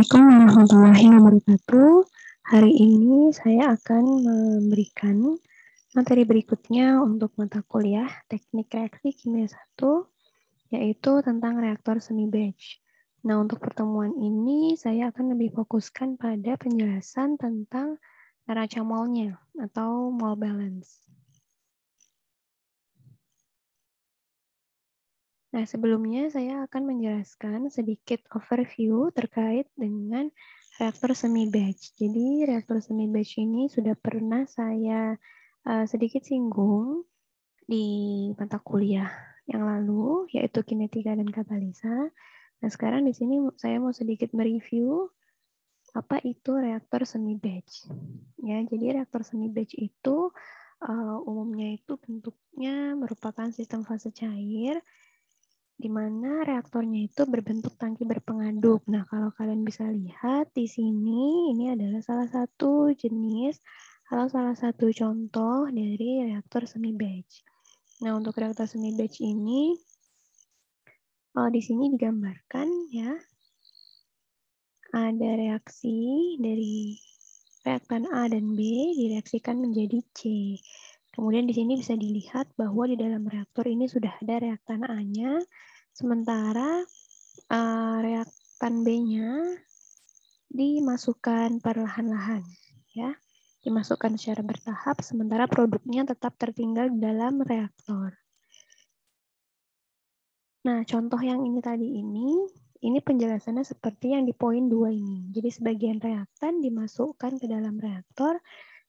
Assalamualaikum warahmatullahi wabarakatuh. Hari ini saya akan memberikan materi berikutnya untuk mata kuliah Teknik Reaksi Kimia 1, yaitu tentang reaktor semi batch. Nah, untuk pertemuan ini saya akan lebih fokuskan pada penjelasan tentang neraca molnya atau mole balance. Nah, sebelumnya saya akan menjelaskan sedikit overview terkait dengan reaktor semi batch. Jadi, reaktor semi batch ini sudah pernah saya sedikit singgung di mata kuliah yang lalu, yaitu kinetika dan katalisa. Nah, sekarang di sini saya mau sedikit mereview apa itu reaktor semi batch. Ya, jadi reaktor semi batch itu umumnya itu bentuknya merupakan sistem fase cair di mana reaktornya itu berbentuk tangki berpengaduk. Nah, kalau kalian bisa lihat di sini, ini adalah salah satu jenis atau salah satu contoh dari reaktor semi batch. Nah, untuk reaktor semi batch ini, di sini digambarkan ya, ada reaksi dari reaktan A dan B direaksikan menjadi C. Kemudian di sini bisa dilihat bahwa di dalam reaktor ini sudah ada reaktan A-nya, sementara reaktan B-nya dimasukkan perlahan-lahan, ya, dimasukkan secara bertahap, sementara produknya tetap tertinggal di dalam reaktor. Nah, contoh yang ini tadi ini penjelasannya seperti yang di poin 2 ini. Jadi sebagian reaktan dimasukkan ke dalam reaktor,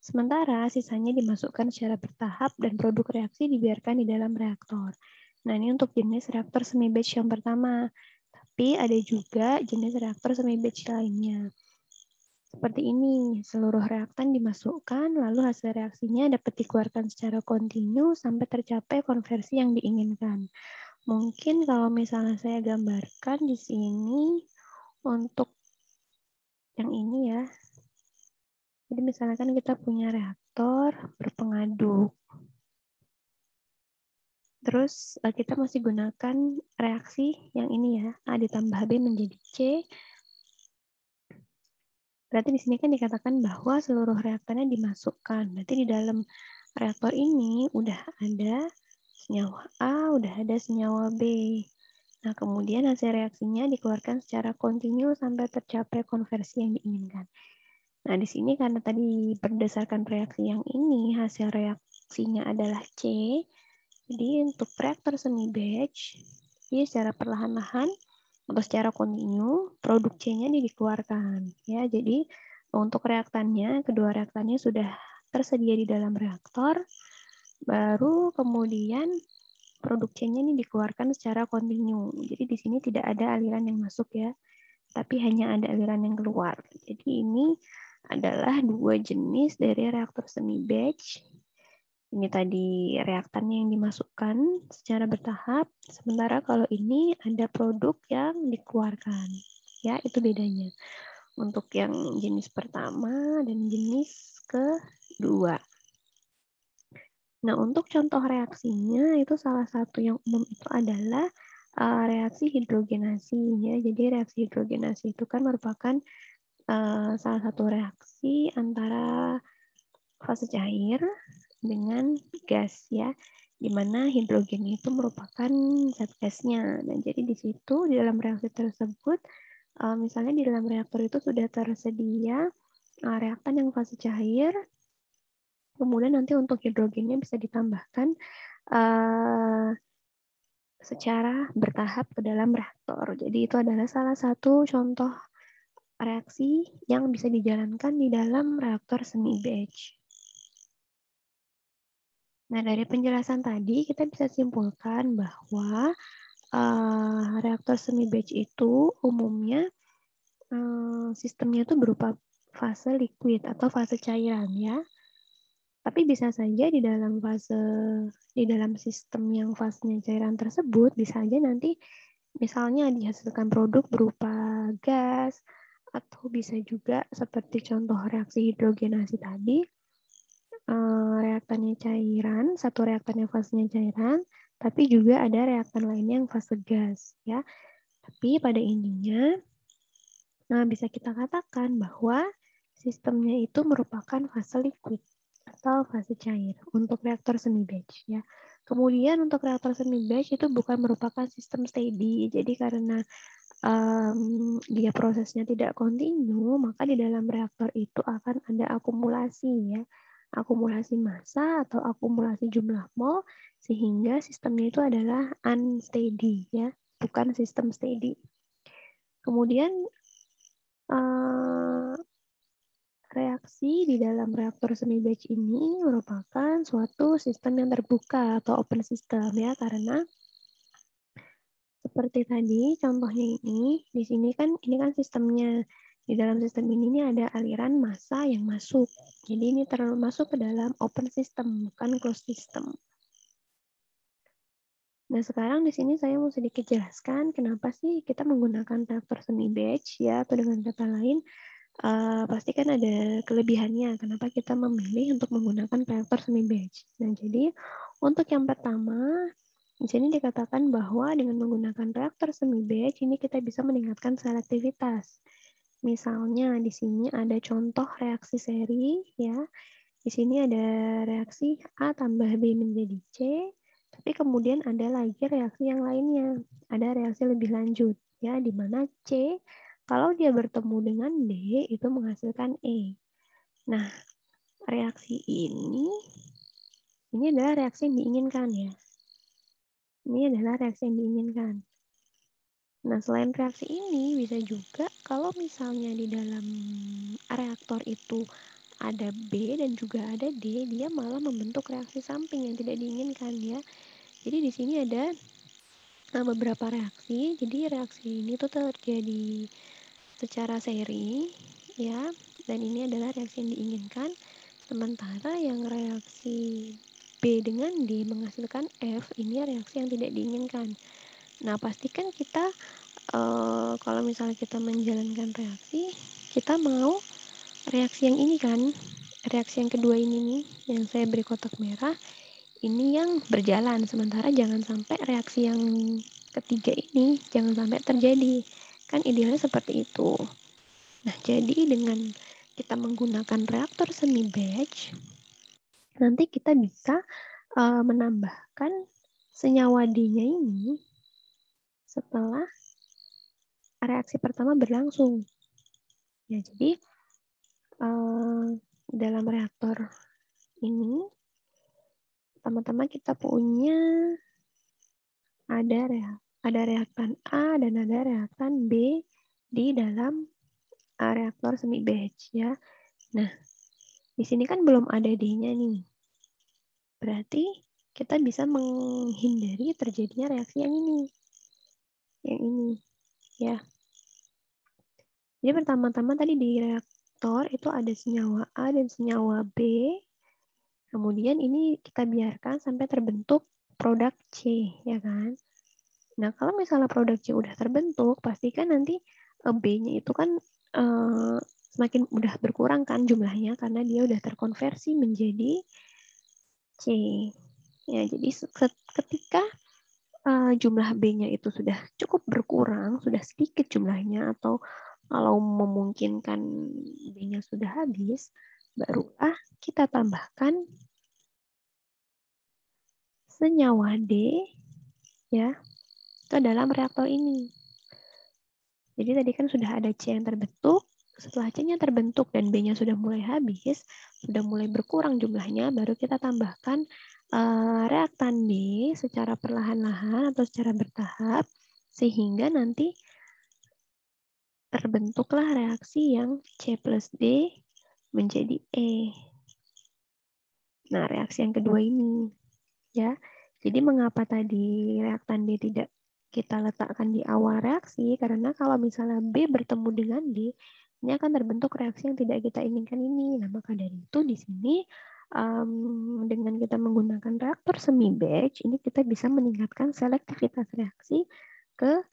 sementara sisanya dimasukkan secara bertahap dan produk reaksi dibiarkan di dalam reaktor. Nah, ini untuk jenis reaktor semi batch yang pertama. Tapi ada juga jenis reaktor semi batch lainnya. Seperti ini, seluruh reaktan dimasukkan, lalu hasil reaksinya dapat dikeluarkan secara kontinu sampai tercapai konversi yang diinginkan. Mungkin kalau misalnya saya gambarkan di sini untuk yang ini ya. Jadi misalkan kita punya reaktor berpengaduk. Terus kita masih gunakan reaksi yang ini ya, A ditambah B menjadi C. Berarti di sini kan dikatakan bahwa seluruh reaktannya dimasukkan. Berarti di dalam reaktor ini udah ada senyawa A, udah ada senyawa B. Nah, kemudian hasil reaksinya dikeluarkan secara kontinu sampai tercapai konversi yang diinginkan. Nah, di sini karena tadi berdasarkan reaksi yang ini, hasil reaksinya adalah C. Jadi untuk reaktor semi batch, dia secara perlahan-lahan atau secara kontinu, produk C-nya dikeluarkan. Ya, jadi untuk reaktannya, kedua reaktannya sudah tersedia di dalam reaktor, baru kemudian produk C-nya ini dikeluarkan secara kontinu. Jadi di sini tidak ada aliran yang masuk ya, tapi hanya ada aliran yang keluar. Jadi ini adalah dua jenis dari reaktor semi batch. Ini tadi reaktannya yang dimasukkan secara bertahap, sementara kalau ini ada produk yang dikeluarkan. Ya, itu bedanya. Untuk yang jenis pertama dan jenis kedua. Nah, untuk contoh reaksinya itu salah satu yang umum itu adalah reaksi hidrogenasi. Ya. Jadi reaksi hidrogenasi itu kan merupakan salah satu reaksi antara fase cair dengan gas ya, di mana hidrogen itu merupakan zat gasnya. Dan jadi di situ di dalam reaksi tersebut, misalnya di dalam reaktor itu sudah tersedia reaktan yang fase cair, kemudian nanti untuk hidrogennya bisa ditambahkan secara bertahap ke dalam reaktor. Jadi itu adalah salah satu contoh reaksi yang bisa dijalankan di dalam reaktor semi batch. Nah, dari penjelasan tadi kita bisa simpulkan bahwa reaktor semi batch itu umumnya sistemnya itu berupa fase liquid atau fase cairan ya. Tapi bisa saja di dalam sistem yang fasenya cairan tersebut bisa aja nanti misalnya dihasilkan produk berupa gas atau bisa juga seperti contoh reaksi hidrogenasi tadi. Reaktannya cairan, satu reaktannya fasenya cairan, tapi juga ada reaktan lainnya yang fase gas ya. Tapi pada intinya Nah, bisa kita katakan bahwa sistemnya itu merupakan fase liquid atau fase cair untuk reaktor semi batch ya. Kemudian untuk reaktor semi batch itu bukan merupakan sistem steady. Jadi karena dia prosesnya tidak kontinu, maka di dalam reaktor itu akan ada akumulasi ya. Akumulasi massa atau akumulasi jumlah mol sehingga sistemnya itu adalah unsteady ya, bukan sistem steady. Kemudian reaksi di dalam reaktor semi batch ini merupakan suatu sistem yang terbuka atau open system ya, karena seperti tadi contohnya di sini kan ini kan sistemnya. Di dalam sistem ini ada aliran massa yang masuk. Jadi ini termasuk ke dalam open system, bukan closed system. Nah, sekarang di sini saya mau sedikit jelaskan kenapa sih kita menggunakan reaktor semi batch ya, atau dengan kata lain pasti kan ada kelebihannya kenapa kita memilih untuk menggunakan reaktor semi batch. Nah, jadi untuk yang pertama, di sini dikatakan bahwa dengan menggunakan reaktor semi batch ini kita bisa meningkatkan selektivitas. Misalnya di sini ada contoh reaksi seri ya. Di sini ada reaksi A tambah B menjadi C, tapi kemudian ada lagi reaksi yang lainnya. Ada reaksi lebih lanjut ya, di mana C kalau dia bertemu dengan D itu menghasilkan E. Nah, reaksi ini adalah reaksi yang diinginkan ya. Ini adalah reaksi yang diinginkan. Nah, selain reaksi ini bisa juga kalau misalnya di dalam reaktor itu ada B dan juga ada D, dia malah membentuk reaksi samping yang tidak diinginkan ya. Jadi di sini ada beberapa reaksi. Jadi reaksi ini tuh terjadi secara seri ya, dan ini adalah reaksi yang diinginkan. Sementara yang reaksi B dengan D menghasilkan F, ini reaksi yang tidak diinginkan. Nah, pastikan kita kalau misalnya kita menjalankan reaksi, kita mau reaksi yang ini kan, reaksi yang kedua ini nih, yang saya beri kotak merah, ini yang berjalan. Sementara jangan sampai reaksi yang ketiga ini, jangan sampai terjadi. Kan idealnya seperti itu. Nah, jadi dengan kita menggunakan reaktor semi batch, nanti kita bisa menambahkan senyawa D-nya ini setelah reaksi pertama berlangsung. Ya, jadi dalam reaktor ini teman-teman kita punya ada reaktan A dan ada reaktan B di dalam reaktor semi batch ya. Nah, di sini kan belum ada D-nya nih. Berarti kita bisa menghindari terjadinya reaksi yang ini. Yang ini ya. Jadi pertama-tama tadi di reaktor itu ada senyawa A dan senyawa B. Kemudian ini kita biarkan sampai terbentuk produk C, ya kan? Nah, kalau misalnya produk C udah terbentuk, pastikan nanti B-nya itu kan semakin udah berkurang kan jumlahnya karena dia udah terkonversi menjadi C. Ya, jadi ketika jumlah B-nya itu sudah cukup berkurang, sudah sedikit jumlahnya, atau kalau memungkinkan B-nya sudah habis, barulah kita tambahkan senyawa D ya ke dalam reaktor ini. Jadi tadi kan sudah ada C yang terbentuk, setelah C-nya terbentuk dan B-nya sudah mulai habis, sudah mulai berkurang jumlahnya, baru kita tambahkan reaktan D secara perlahan-lahan atau secara bertahap, sehingga nanti terbentuklah reaksi yang C plus D menjadi E. Nah, reaksi yang kedua ini ya. Jadi mengapa tadi reaktan D tidak kita letakkan di awal reaksi? Karena kalau misalnya B bertemu dengan D, ini akan terbentuk reaksi yang tidak kita inginkan ini. Nah, maka dari itu di sini dengan kita menggunakan reaktor semi batch, ini kita bisa meningkatkan selektivitas reaksi ke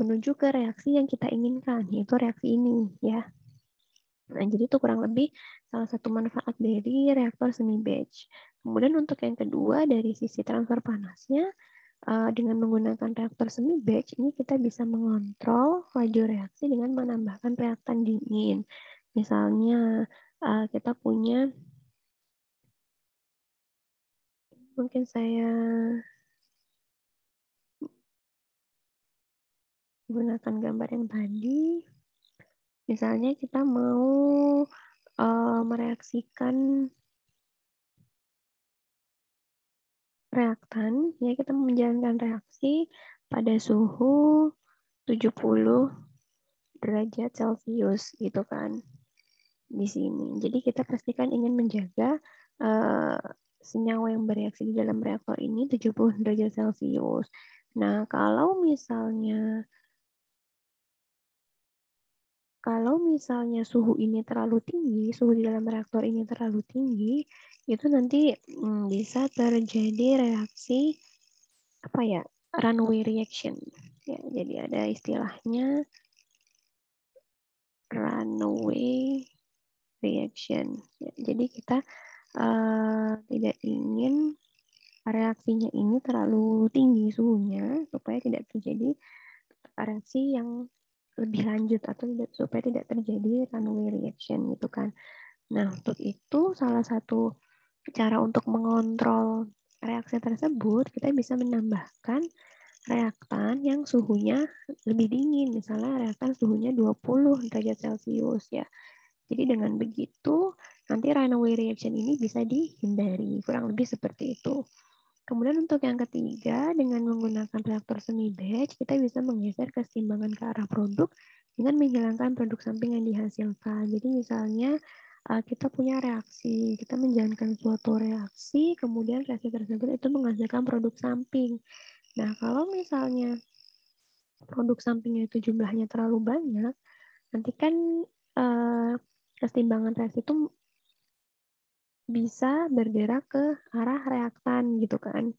menuju ke reaksi yang kita inginkan, yaitu reaksi ini ya. Nah, jadi itu kurang lebih salah satu manfaat dari reaktor semi batch. Kemudian untuk yang kedua dari sisi transfer panasnya, dengan menggunakan reaktor semi batch ini kita bisa mengontrol laju reaksi dengan menambahkan reaktan dingin. Misalnya kita punya, mungkin saya gunakan gambar yang tadi. Misalnya kita mau mereaksikan reaktan, ya kita menjalankan reaksi pada suhu 70 derajat Celcius gitu kan di sini. Jadi kita pastikan ingin menjaga senyawa yang bereaksi di dalam reaktor ini 70 derajat Celcius. Nah, kalau misalnya suhu ini terlalu tinggi, suhu di dalam reaktor ini terlalu tinggi, itu nanti bisa terjadi reaksi apa ya, runaway reaction. Ya, jadi ada istilahnya runaway reaction. Ya, jadi kita tidak ingin reaksinya ini terlalu tinggi suhunya supaya tidak terjadi reaksi yang lebih lanjut atau supaya tidak terjadi runaway reaction gitu kan. Nah, untuk itu salah satu cara untuk mengontrol reaksi tersebut, kita bisa menambahkan reaktan yang suhunya lebih dingin. Misalnya reaktan suhunya 20 derajat Celcius ya. Jadi dengan begitu, nanti runaway reaction ini bisa dihindari. Kurang lebih seperti itu. Kemudian untuk yang ketiga, dengan menggunakan reaktor semi batch, kita bisa menggeser keseimbangan ke arah produk dengan menghilangkan produk samping yang dihasilkan. Jadi misalnya kita punya reaksi, kita menjalankan suatu reaksi, kemudian reaksi tersebut itu menghasilkan produk samping. Nah, kalau misalnya produk sampingnya itu jumlahnya terlalu banyak, nanti kan keseimbangan reaksi itu bisa bergerak ke arah reaktan gitu kan.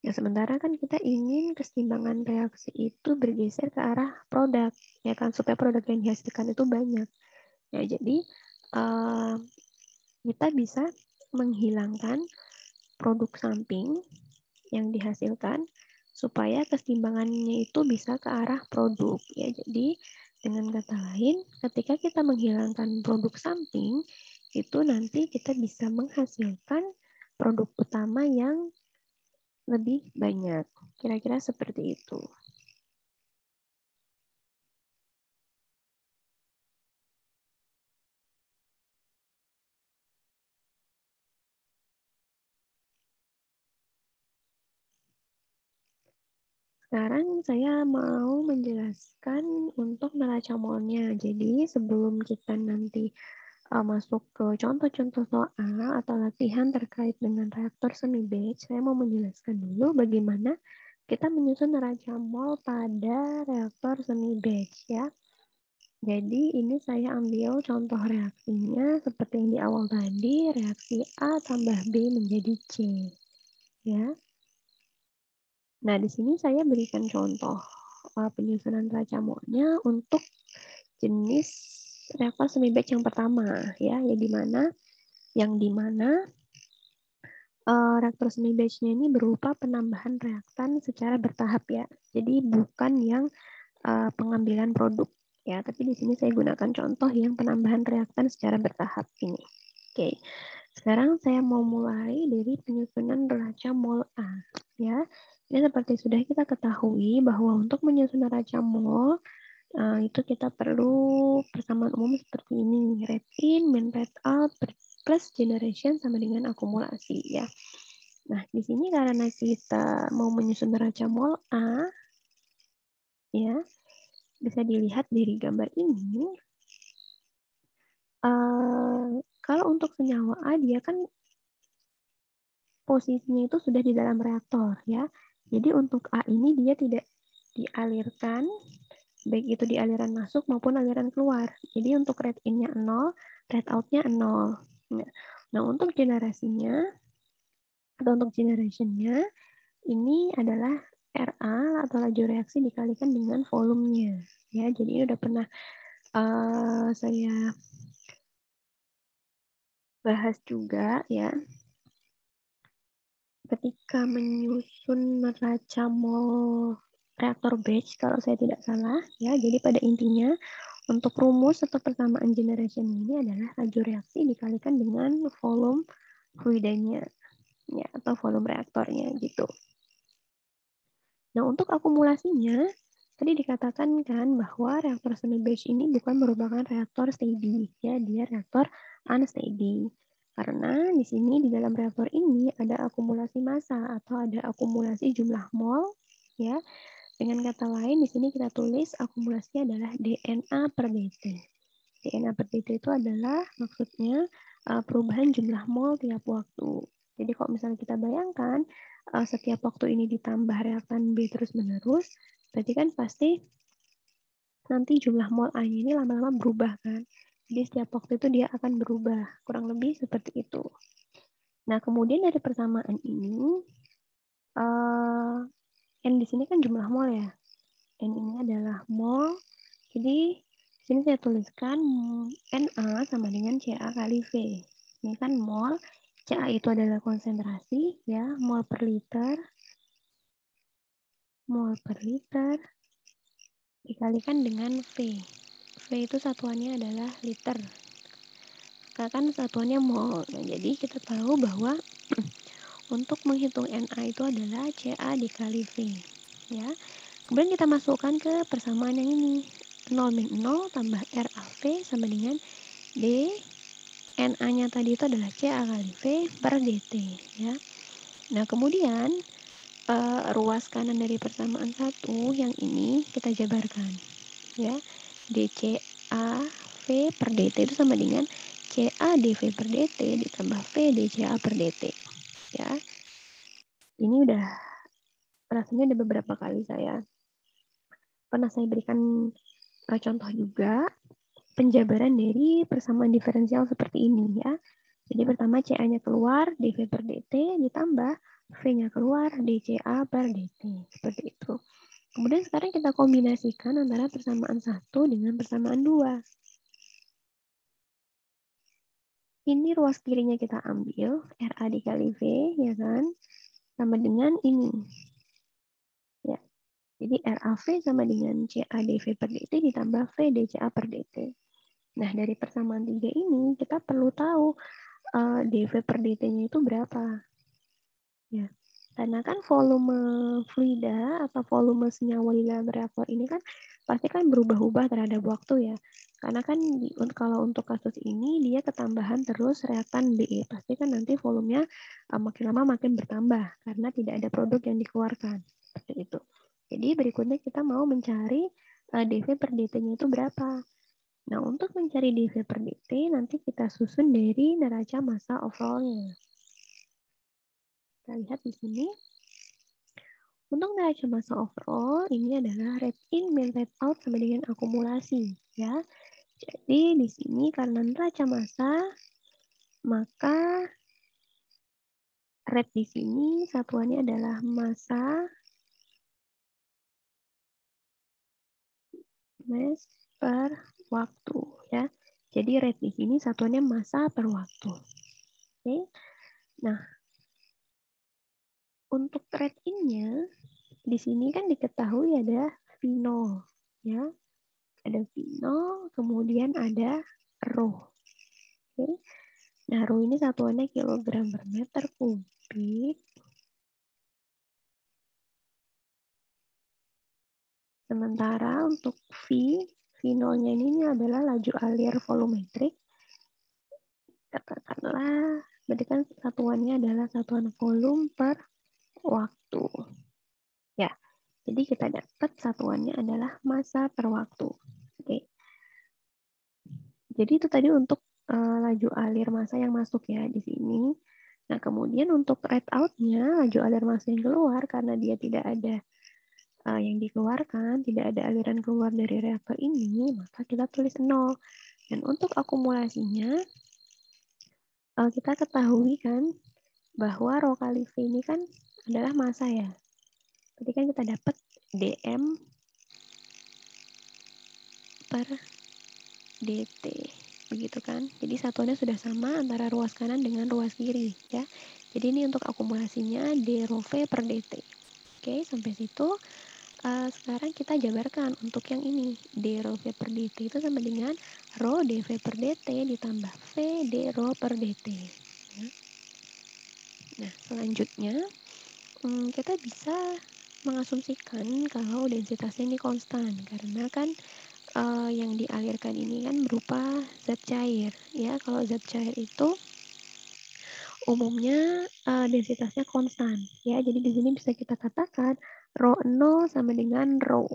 Ya, sementara kan kita ingin keseimbangan reaksi itu bergeser ke arah produk, ya kan, supaya produk yang dihasilkan itu banyak. Ya, jadi kita bisa menghilangkan produk samping yang dihasilkan supaya keseimbangannya itu bisa ke arah produk. Ya, jadi dengan kata lain, ketika kita menghilangkan produk samping, itu nanti kita bisa menghasilkan produk utama yang lebih banyak. Kira-kira seperti itu. Sekarang saya mau menjelaskan untuk neraca molnya. Jadi sebelum kita nanti masuk ke contoh-contoh soal atau latihan terkait dengan reaktor semi batch, saya mau menjelaskan dulu bagaimana kita menyusun neraca mol pada reaktor semi batch ya. Jadi ini saya ambil contoh reaksinya seperti yang di awal tadi, reaksi A tambah B menjadi C. Ya. Nah, di sini saya berikan contoh penyusunan neraca molnya untuk jenis reaktor semi batch yang pertama ya, yang di mana reaktor semi batch-nya ini berupa penambahan reaktan secara bertahap ya. Jadi bukan yang pengambilan produk ya, tapi di sini saya gunakan contoh yang penambahan reaktan secara bertahap ini. Oke. Sekarang saya mau mulai dari penyusunan neraca mol A ya. Ini seperti sudah kita ketahui bahwa untuk menyusun neraca mol itu kita perlu persamaan umum seperti ini. Rate in, min rate out, plus generation sama dengan akumulasi ya. Nah, di sini karena kita mau menyusun neraca mol A, ya, bisa dilihat dari gambar ini. Kalau untuk senyawa A, dia kan posisinya itu sudah di dalam reaktor ya. Jadi untuk A ini dia tidak dialirkan, baik itu di aliran masuk maupun aliran keluar. Jadi untuk rate in-nya 0, rate out-nya 0. Nah, untuk generasinya atau untuk generation-nya ini adalah RA atau laju reaksi dikalikan dengan volumenya. Ya, jadi ini udah pernah saya bahas juga ya. ketika menyusun neraca mol reaktor batch, kalau saya tidak salah, ya. Jadi pada intinya untuk rumus atau persamaan generation ini adalah laju reaksi dikalikan dengan volume fluidanya, ya, atau volume reaktornya gitu. Nah, untuk akumulasinya, tadi dikatakan kan bahwa reaktor semi batch ini bukan merupakan reaktor steady, ya, dia reaktor unsteady. Karena di sini di dalam reaktor ini ada akumulasi massa atau ada akumulasi jumlah mol, ya. Dengan kata lain di sini kita tulis akumulasinya adalah DNA per dt. DNA per dt itu adalah maksudnya perubahan jumlah mol tiap waktu. Jadi kalau misalnya kita bayangkan setiap waktu ini ditambah reaktan B terus-menerus, berarti kan pasti nanti jumlah mol A ini lama-lama berubah kan. Jadi setiap waktu itu dia akan berubah, kurang lebih seperti itu. Nah, kemudian dari persamaan ini, N di sini kan jumlah mol ya. N ini adalah mol. Jadi di sini saya tuliskan Na sama dengan Ca kali V. Ini kan mol. Ca itu adalah konsentrasi, ya, mol per liter. Mol per liter dikalikan dengan V. V itu satuannya adalah liter. Karena kan satuannya mol. Nah, jadi kita tahu bahwa untuk menghitung Na itu adalah Ca dikali V. Ya. Kemudian kita masukkan ke persamaan yang ini. 0 min 0 tambah RAV sama dengan D. Na-nya tadi itu adalah Ca kali V per dt. Ya. Nah, kemudian ruas kanan dari persamaan 1 yang ini kita jabarkan. Ya. dCAV per dt itu sama dengan Ca dV per dt ditambah V dCA per dt. Ya. Ini udah rasanya ada beberapa kali pernah saya berikan contoh juga penjabaran dari persamaan diferensial seperti ini, ya. Jadi pertama CA-nya keluar, dV per dt ditambah V-nya keluar, dCA per dt. Seperti itu. Kemudian sekarang kita kombinasikan antara persamaan 1 dengan persamaan 2. Ini ruas kirinya kita ambil, RA dikali V, ya kan, sama dengan ini. Ya. Jadi RAV sama dengan CAdV per dt ditambah V dCA per dt. Nah, dari persamaan 3 ini, kita perlu tahu dV per dt-nya itu berapa. Ya. Karena kan volume fluida atau volume senyawa di dalam reaktor ini kan pasti kan berubah-ubah terhadap waktu ya. Karena kan kalau untuk kasus ini dia ketambahan terus reaktan BE. Pasti kan nanti volumenya makin lama makin bertambah karena tidak ada produk yang dikeluarkan. Seperti itu. Jadi berikutnya kita mau mencari dV per dt-nya itu berapa. Nah, untuk mencari dV per dt nanti kita susun dari neraca massa overall-nya. Kita lihat di sini. Untuk neraca massa overall, ini adalah rate in min rate out sama dengan akumulasi. Ya. Jadi di sini karena neraca massa, maka rate di sini satuannya adalah massa mass per waktu. Ya. Jadi rate di sini satuannya massa per waktu. Oke. Nah, untuk rate in-nya, di sini kan diketahui ada V0, ya. Ada V0, kemudian ada rho. Oke. Nah, rho ini satuannya kilogram per meter kubik. Sementara untuk V0-nya ini adalah laju alir volumetrik. Katakanlah, berarti kan satuannya adalah satuan volume per waktu. Ya, jadi kita dapat satuannya adalah massa per waktu. Oke. Jadi itu tadi untuk laju alir massa yang masuk ya di sini. Nah, kemudian untuk rate out-nya, laju alir massa yang keluar karena dia tidak ada yang dikeluarkan, tidak ada aliran keluar dari reaktor ini, maka kita tulis 0. Dan untuk akumulasinya, kita ketahui kan bahwa rho kali V ini kan adalah massa ya. Berarti kan kita dapat dm per dt. Begitu kan? Jadi satuannya sudah sama antara ruas kanan dengan ruas kiri ya. Jadi ini untuk akumulasinya D rho V per DT. Oke, sampai situ. Sekarang kita jabarkan untuk yang ini. D rho V per DT itu sama dengan rho dV per DT ditambah V D rho per DT. Ya. Nah, selanjutnya kita bisa mengasumsikan kalau densitasnya ini konstan. Karena kan yang dialirkan ini kan berupa zat cair. Ya, kalau zat cair itu umumnya densitasnya konstan. Ya, jadi di sini bisa kita katakan rho 0 sama dengan rho.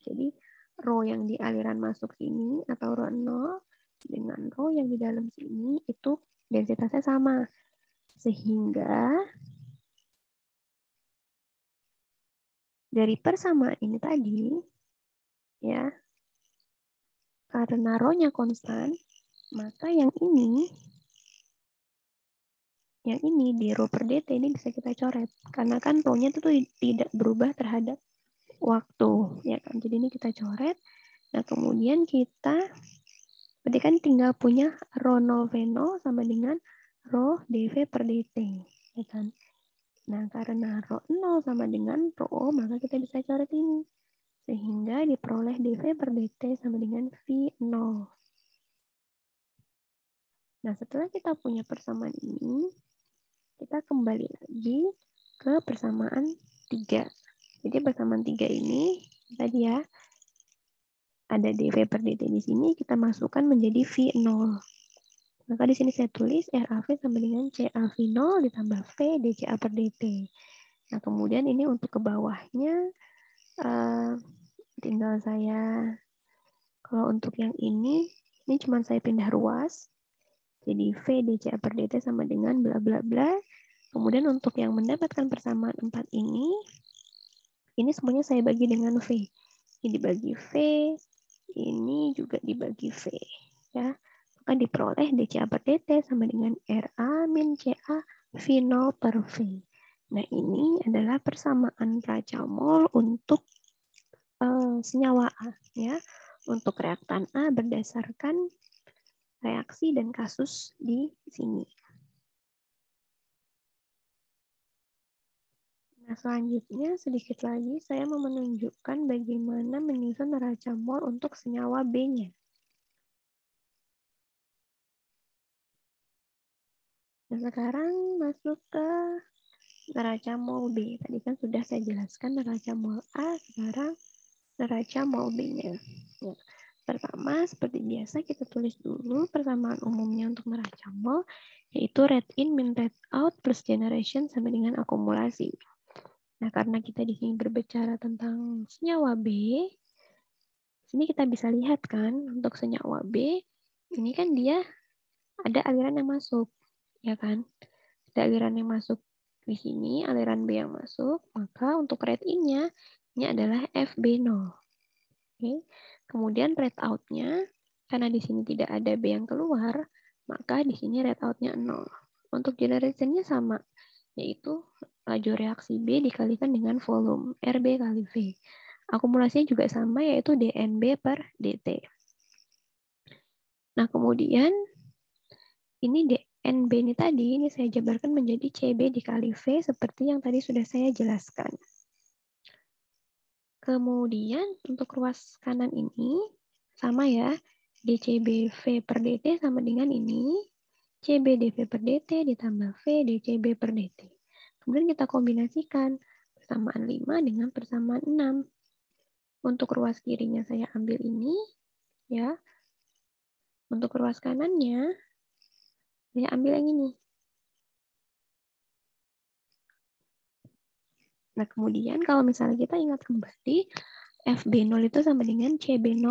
Jadi rho yang di aliran masuk sini atau rho 0 dengan rho yang di dalam sini itu densitasnya sama. Sehingga dari persamaan ini tadi, ya, karena rho-nya konstan, maka yang ini di rho per dt ini bisa kita coret. Karena kan rho-nya itu tidak berubah terhadap waktu, ya kan. Jadi ini kita coret. Nah, kemudian kita berarti kan tinggal punya rho 0 V0 sama dengan rho dV per dt, ya kan. Nah, karena rho 0 sama dengan rho, maka kita bisa coret ini. Sehingga diperoleh dV per dt sama dengan V0. Nah, setelah kita punya persamaan ini, kita kembali lagi ke persamaan 3. Jadi persamaan 3 ini, tadi ya, ada dV per dt di sini, kita masukkan menjadi V0. Maka di sini saya tulis RAV sama dengan CAV0 ditambah V dCA per dt. Nah, kemudian ini untuk ke bawahnya, tinggal saya, kalau untuk yang ini cuma saya pindah ruas. Jadi V dCA per dt sama dengan bla bla bla. Kemudian untuk yang mendapatkan persamaan 4 ini semuanya saya bagi dengan V. Ini dibagi V, ini juga dibagi V. Ya, maka diperoleh dCA per dt sama dengan RA min CA V0 per V. Nah, ini adalah persamaan Pracamol untuk senyawa A. Ya. Untuk reaktan A berdasarkan reaksi dan kasus di sini. Nah, selanjutnya sedikit lagi saya mau menunjukkan bagaimana menyusun Racamol untuk senyawa B-nya. Nah, sekarang masuk ke Racamol B. Tadi kan sudah saya jelaskan Racamol A, sekarang Racamol B-nya. Ya. Pertama, seperti biasa kita tulis dulu persamaan umumnya untuk Racamol, yaitu rate in min rate out plus generation sama dengan akumulasi. Nah, karena kita di sini berbicara tentang senyawa B, sini kita bisa lihat kan, untuk senyawa B, ini kan dia ada aliran yang masuk, ya kan? Ada aliran yang masuk di sini, aliran B yang masuk, maka untuk rate in-nya, ini adalah FB0. Oke. Kemudian rate out-nya, karena di sini tidak ada B yang keluar, maka di sini rate out-nya 0. Untuk generation-nya sama, yaitu laju reaksi B dikalikan dengan volume RB kali V. Akumulasinya juga sama, yaitu DNB per DT. Nah, kemudian ini DNB ini tadi, ini saya jabarkan menjadi CB dikali V seperti yang tadi sudah saya jelaskan. Kemudian untuk ruas kanan ini, sama ya, DCBV per DT sama dengan ini, CBDV per DT ditambah V DCB per DT. Kemudian kita kombinasikan persamaan 5 dengan persamaan 6. Untuk ruas kirinya saya ambil ini, ya. Untuk ruas kanannya, saya ambil yang ini. Nah, kemudian kalau misalnya kita ingat kembali, FB0 itu sama dengan CB0.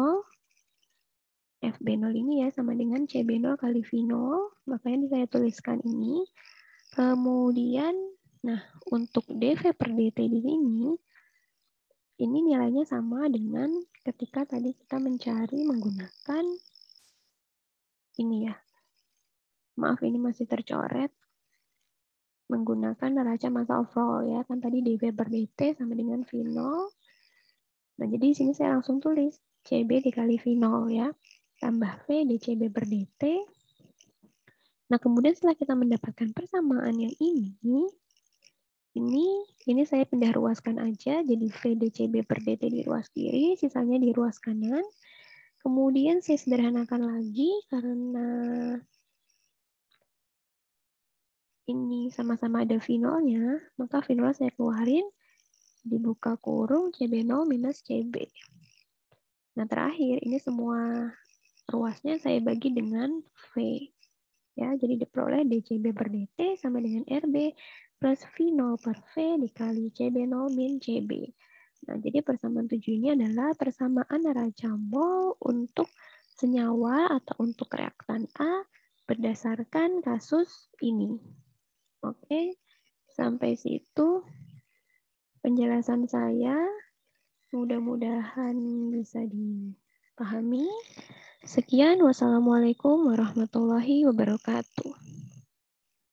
FB0 ini ya sama dengan CB0 kali V0. Makanya saya tuliskan ini. Kemudian, nah untuk DV per DT di sini, ini nilainya sama dengan ketika tadi kita mencari menggunakan ini ya. Maaf, ini masih tercoret. Menggunakan neraca massa overall ya. Kan tadi DV per DT sama dengan V0. Nah, jadi di sini saya langsung tulis CB dikali V0 ya. Tambah V dCB per DT. Nah, kemudian setelah kita mendapatkan persamaan yang ini saya pindah ruaskan aja, jadi VDCB per DT di ruas kiri, sisanya di ruas kanan. Kemudian saya sederhanakan lagi karena ini sama-sama ada finolnya, maka finol saya keluarin, dibuka kurung CB0 minus CB. Nah, terakhir ini semua ruasnya saya bagi dengan V. Ya, jadi diperoleh DCB per DT sama dengan RB plus V0 per V dikali CB0 min CB. Nah, jadi persamaan 7 ini adalah persamaan raja mol untuk senyawa atau untuk reaktan A berdasarkan kasus ini. Oke, sampai situ penjelasan saya. Mudah-mudahan bisa dipahami. Sekian, wassalamualaikum warahmatullahi wabarakatuh.